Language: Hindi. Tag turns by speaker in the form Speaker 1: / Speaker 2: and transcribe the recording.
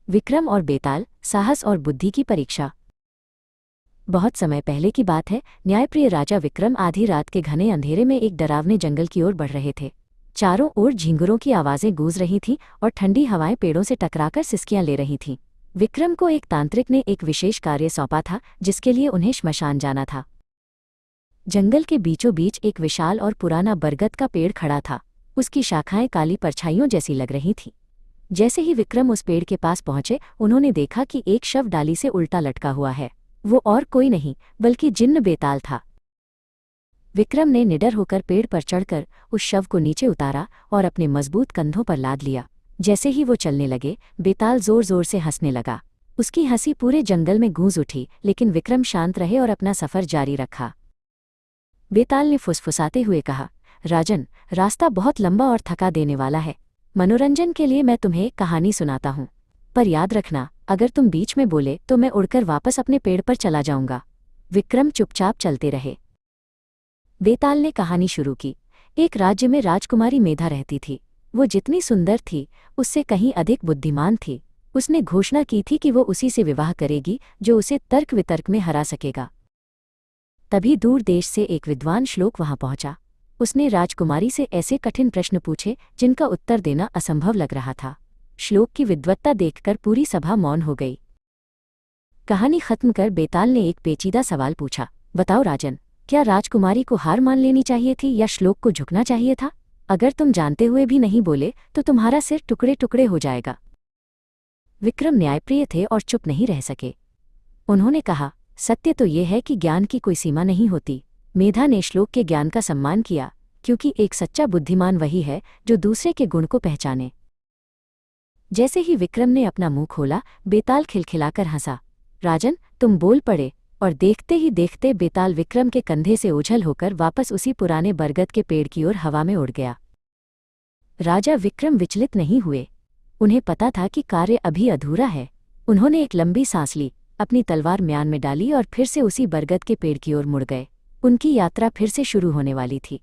Speaker 1: विक्रम और बेताल, साहस और बुद्धि की परीक्षा। बहुत समय पहले की बात है। न्यायप्रिय राजा विक्रम आधी रात के घने अंधेरे में एक डरावने जंगल की ओर बढ़ रहे थे। चारों ओर झींगुरों की आवाजें गूंज रही थीं और ठंडी हवाएं पेड़ों से टकराकर सिसकियां ले रही थीं। विक्रम को एक तांत्रिक ने एक विशेष कार्य सौंपा था, जिसके लिए उन्हें श्मशान जाना था। जंगल के बीचों बीच एक विशाल और पुराना बरगद का पेड़ खड़ा था। उसकी शाखाएं काली परछाइयों जैसी लग रही थीं। जैसे ही विक्रम उस पेड़ के पास पहुंचे, उन्होंने देखा कि एक शव डाली से उल्टा लटका हुआ है। वो और कोई नहीं बल्कि जिन्न बेताल था। विक्रम ने निडर होकर पेड़ पर चढ़कर उस शव को नीचे उतारा और अपने मजबूत कंधों पर लाद लिया। जैसे ही वो चलने लगे, बेताल जोर जोर से हंसने लगा। उसकी हंसी पूरे जंगल में गूंज उठी, लेकिन विक्रम शांत रहे और अपना सफर जारी रखा। बेताल ने फुसफुसाते हुए कहा, राजन, रास्ता बहुत लंबा और थका देने वाला है। मनोरंजन के लिए मैं तुम्हें एक कहानी सुनाता हूँ, पर याद रखना, अगर तुम बीच में बोले तो मैं उड़कर वापस अपने पेड़ पर चला जाऊंगा। विक्रम चुपचाप चलते रहे। बेताल ने कहानी शुरू की। एक राज्य में राजकुमारी मेधा रहती थी। वो जितनी सुंदर थी, उससे कहीं अधिक बुद्धिमान थी। उसने घोषणा की थी कि वो उसी से विवाह करेगी जो उसे तर्क वितर्क में हरा सकेगा। तभी दूर देश से एक विद्वान श्लोक वहां पहुंचा। उसने राजकुमारी से ऐसे कठिन प्रश्न पूछे जिनका उत्तर देना असंभव लग रहा था। श्लोक की विद्वत्ता देखकर पूरी सभा मौन हो गई। कहानी खत्म कर बेताल ने एक पेचीदा सवाल पूछा, बताओ राजन, क्या राजकुमारी को हार मान लेनी चाहिए थी या श्लोक को झुकना चाहिए था? अगर तुम जानते हुए भी नहीं बोले तो तुम्हारा सिर टुकड़े टुकड़े हो जाएगा। विक्रम न्यायप्रिय थे और चुप नहीं रह सके। उन्होंने कहा, सत्य तो ये है कि ज्ञान की कोई सीमा नहीं होती। मेधा ने श्लोक के ज्ञान का सम्मान किया, क्योंकि एक सच्चा बुद्धिमान वही है जो दूसरे के गुण को पहचाने। जैसे ही विक्रम ने अपना मुंह खोला, बेताल खिलखिलाकर हंसा। राजन, तुम बोल पड़े, और देखते ही देखते बेताल विक्रम के कंधे से ओझल होकर वापस उसी पुराने बरगद के पेड़ की ओर हवा में उड़ गया। राजा विक्रम विचलित नहीं हुए। उन्हें पता था कि कार्य अभी अधूरा है। उन्होंने एक लंबी सांस ली, अपनी तलवार म्यान में डाली और फिर से उसी बरगद के पेड़ की ओर मुड़ गए। उनकी यात्रा फिर से शुरू होने वाली थी।